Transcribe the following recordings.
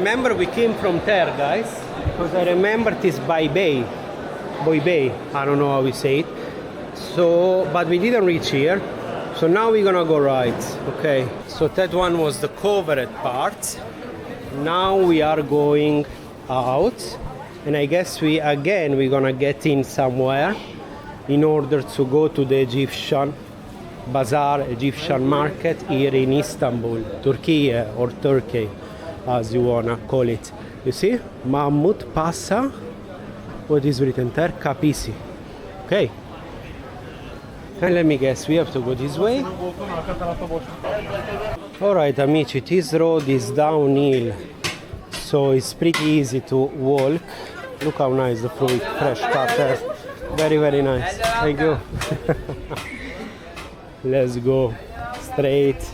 Remember we came from there, guys, because I remember this Boy Bay, I don't know how we say it. So, but we didn't reach here. So now we're gonna go right, okay. So that one was the covered part. Now we are going out, and I guess we're gonna get in somewhere in order to go to the Egyptian Bazaar, Egyptian market here in Istanbul, Turkey or Turkey, as you wanna call it. You see, Mahmut Passa, what is written there? Kapisi. Okay. And let me guess, we have to go this way. Alright, amici, this road is downhill, so it's pretty easy to walk. Look how nice the fruit, fresh cut. Very, very nice. Thank you. Let's go straight.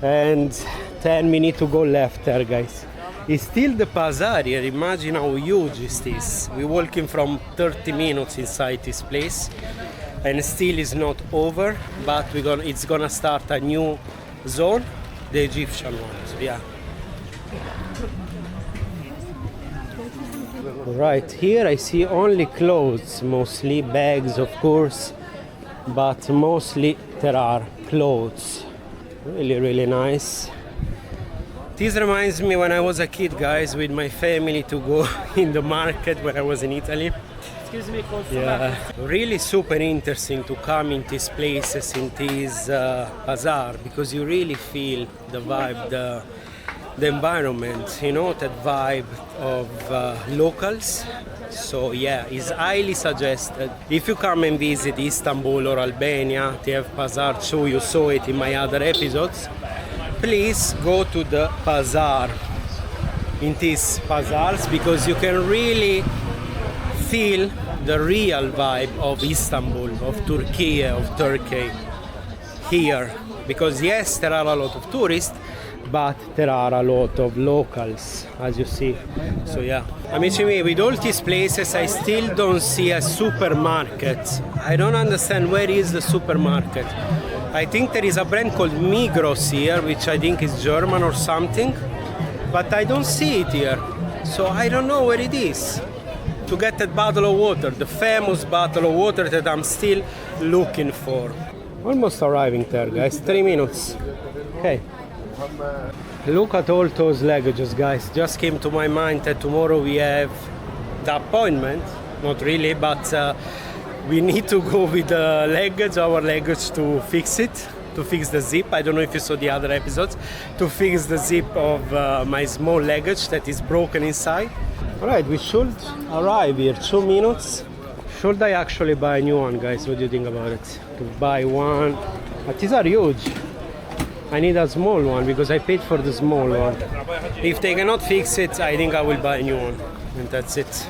And 10 minutes to go left there, guys. It's still the bazaar here. Imagine how huge is this. We're walking from 30 minutes inside this place, and still is not over, but it's gonna start a new zone, the Egyptian one. So yeah. Right here I see only clothes, mostly bags of course, but mostly there are clothes. Really, really nice. This reminds me when I was a kid, guys, with my family to go in the market when I was in Italy. Excuse me, yeah, really super interesting to come in these places, in this bazaar, because you really feel the vibe, the environment, you know, that vibe of locals. So yeah, it's highly suggested. If you come and visit Istanbul or Albania, they have bazaar too, you saw it in my other episodes. Please go to the bazaar, in these bazaars, because you can really feel the real vibe of Istanbul, of Turkey, here. Because yes, there are a lot of tourists, but there are a lot of locals, as you see. So yeah, amici miei, with all these places I still don't see a supermarket. I don't understand where is the supermarket. I think there is a brand called Migros here, which I think is German or something, but I don't see it here, so I don't know where it is. To get that bottle of water, the famous bottle of water that I'm still looking for. Almost arriving there, guys, 3 minutes. Okay. Look at all those luggages, guys. Just came to my mind that tomorrow we have the appointment. Not really, but we need to go with the luggage, our luggage, to fix it, to fix the zip. I don't know if you saw the other episodes, to fix the zip of my small luggage that is broken inside. Alright, we should arrive here, 2 minutes. Should I actually buy a new one, guys? What do you think about it? To buy one, but these are huge. I need a small one because I paid for the small one. If they cannot fix it, I think I will buy a new one, and that's it.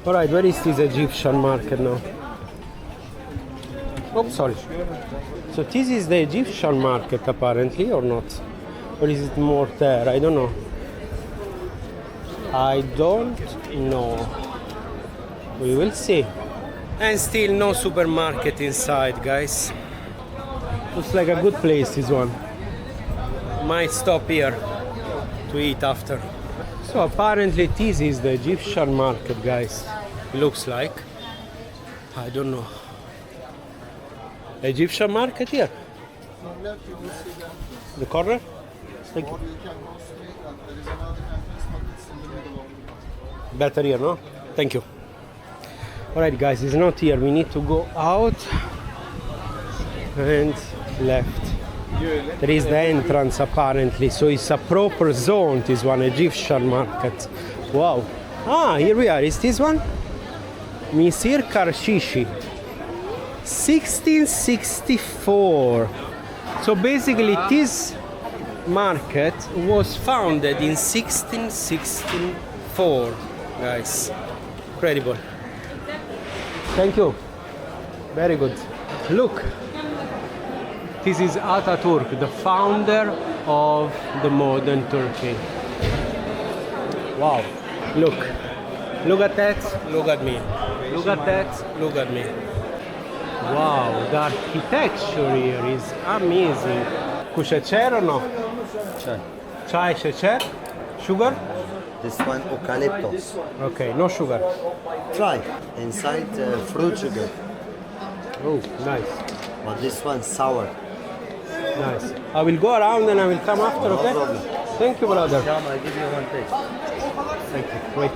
Alright, where is this Egyptian market now? Oh, sorry. So this is the Egyptian market apparently, or not? Or is it more there? I don't know. I don't know. We will see. And still no supermarket inside, guys. Looks like a good place, this one. Might stop here to eat after. So apparently this is the Egyptian market, guys. It looks like. I don't know. Egyptian market here. The corner? Thank you. Better here, no? Thank you. Alright, guys, it's not here. We need to go out and left. There is the entrance apparently, so it's a proper zone, this one, Egyptian market. Wow. Ah, here we are. Is this one? Mısır Çarşısı, 1664. So basically this market was founded in 1664, guys. Incredible. Thank you. Very good. Look, this is Atatürk, the founder of the modern Turkey. Wow. Look. Look at that. Look at me. Look at that. Look at me. Wow, the architecture here is amazing. Cu șecer or no? Chai. Chai, șecer? Sugar? This one eucalyptus. Okay, no sugar. Try. Inside fruit sugar. Oh, nice. But this one sour. Nice. I will go around and I will come after, No okay? problem. Thank you, brother. Come, I'll give you one taste. Thank you. Wait.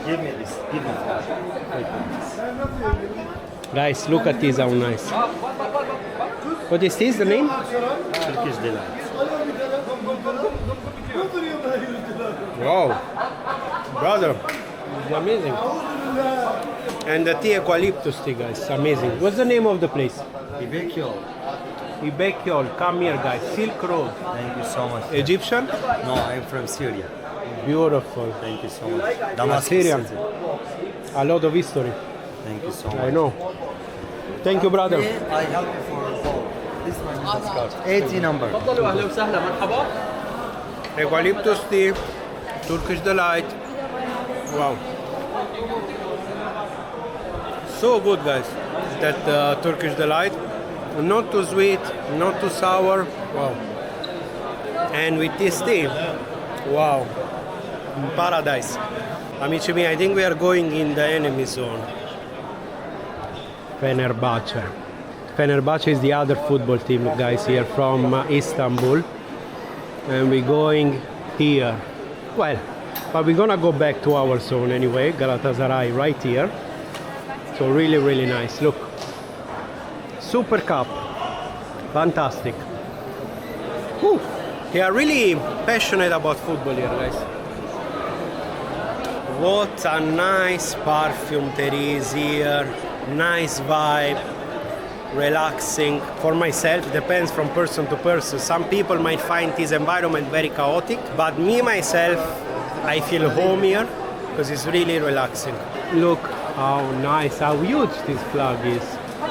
Give me this. Give me that. Guys, look at this, how nice. What is this, the name? Turkish delight. Wow. Brother, it's amazing. And the tea eucalyptus tea, guys, amazing. What's the name of the place? Ibekyo. Ibekyol. Come here, guys. Silk Road. Thank you so much. Egyptian? No, I'm from Syria. Beautiful. Thank you so much. Syrian. City. A lot of history. Thank you so much. I know. Thank you, brother. I help you for a call. This one is a card. 80 number. Eucalyptus tea, Turkish delight. Wow. So good, guys. That Turkish delight. Not too sweet, not too sour. Wow. And with this tea, wow. Paradise. Amici miei, I think we are going in the enemy zone. Fenerbahce. Fenerbahce is the other football team, guys, here from Istanbul. And we're going here. Well, but we're gonna go back to our zone anyway. Galatasaray right here. So really, really nice. Look. Super Cup. Fantastic. Whew. They are really passionate about football here, guys. What a nice perfume there is here. Nice vibe. Relaxing. For myself, depends from person to person. Some people might find this environment very chaotic, but me myself, I feel home here because it's really relaxing. Look how nice, how huge this flag is.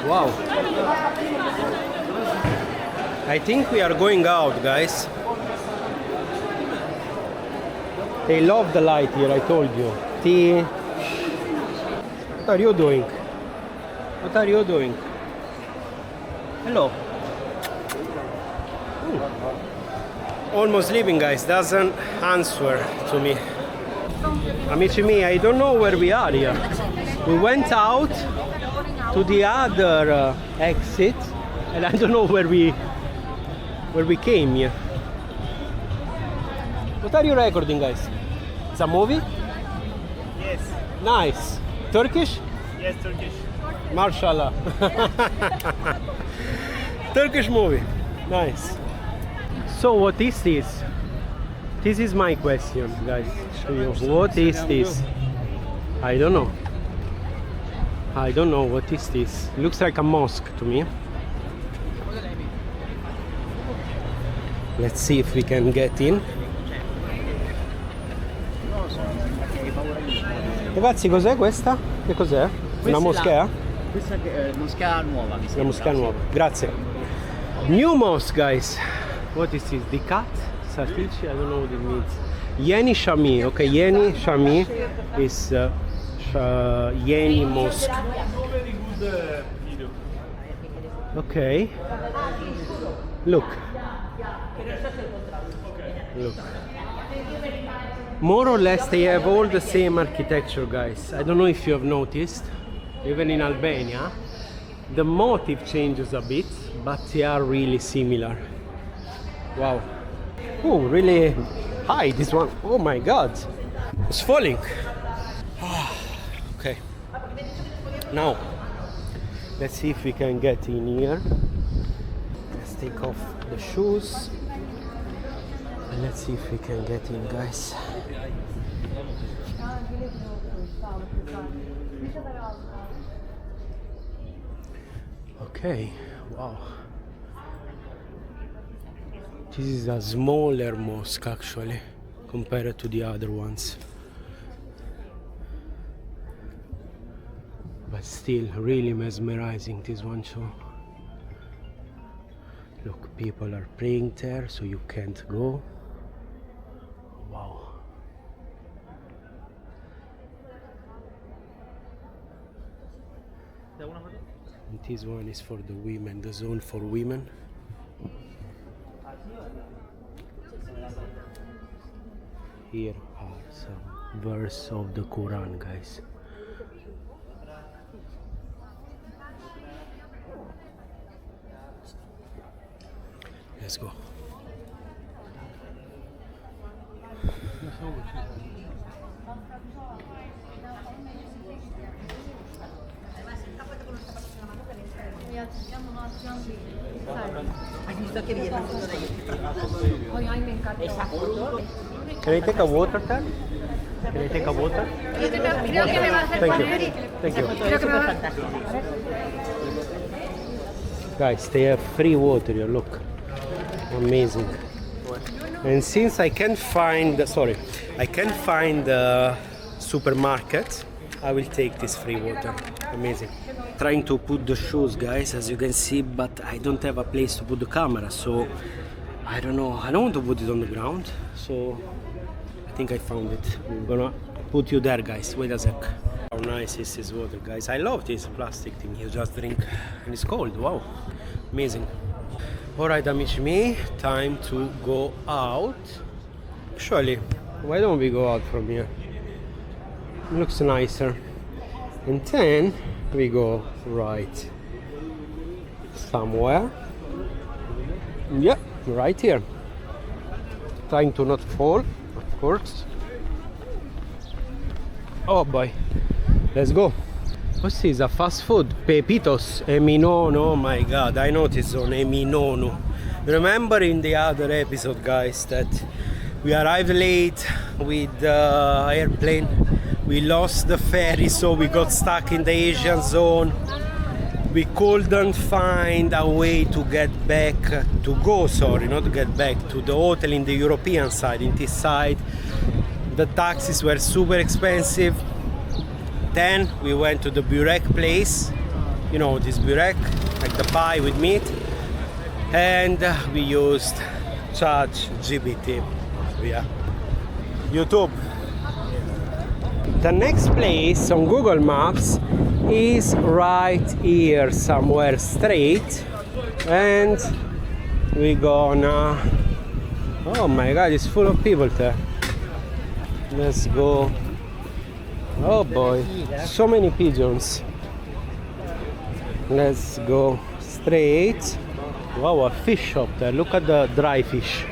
Wow. I think we are going out, guys. They love the light here, I told you. Tea. What are you doing? What are you doing? Hello. Almost leaving, guys. Doesn't answer to me. Amici miei, I don't know where we are here. We went out to the other exit, and I don't know where we came here. What are you recording, guys? It's a movie? Yes. Nice. Turkish? Yes, Turkish. Mashallah. Turkish movie. Nice. So what is this? This is my question, guys. To you. What is this? I don't know. I don't know what is this. Looks like a mosque to me. Let's see if we can get in. Ragazzi, cos'è questa? Che cos'è? Una moschea? Questa è moschea nuova, mi Una sembra. moschea nuova. Grazie. New mosque, guys. What is this? Dikat? Satici? I don't know what it means. Yeni Camii. Okay, Yeni Camii is Yeni Mosque. Okay. Look. Look. More or less they have all the same architecture, guys. I don't know if you have noticed, even in Albania, the motif changes a bit, but they are really similar. Wow. Oh, really high, this one. Oh my God. It's falling. Okay. Now, let's see if we can get in here. Let's take off the shoes. And let's see if we can get in, guys. Okay, wow. This is a smaller mosque actually, compared to the other ones. But still really mesmerizing, this one too. Look, people are praying there, so you can't go. Wow. And this one is for the women, the zone for women. Here are some verse of the Quran, guys. Let's go. Can I take a water, Ted? Can I take a water? Thank you. Thank you. Guys, they have free water here, look. Amazing. And since I can't find the supermarket, I will take this free water. Amazing. Trying to put the shoes, guys, as you can see, but I don't have a place to put the camera, so I don't know. I don't want to put it on the ground, so I think I found it. I'm gonna put you there, guys. Wait a sec. How nice is this water, guys? I love this plastic thing. You just drink and it's cold. Wow, amazing. Alright, amici miei, time to go out. Actually, why don't we go out from here? It looks nicer. And then we go right somewhere. Yeah, right here. Trying to not fall, of course. Oh boy, let's go. What's this? A fast food? Pepitos, Eminönü. Oh my god, I noticed on Eminönü. Remember in the other episode, guys, that we arrived late with the airplane. We lost the ferry, so we got stuck in the Asian zone. We couldn't find a way to get back, to the hotel in the European side, in this side. The taxis were super expensive. Then we went to the burek place, you know, this burek, like the pie with meat, and we used ChatGPT. Yeah. YouTube. The next place on Google Maps is right here, somewhere straight, and we gonna. Oh my god, it's full of people there. Let's go. Oh boy, so many pigeons. Let's go straight. Wow, a fish shop there. Look at the dry fish.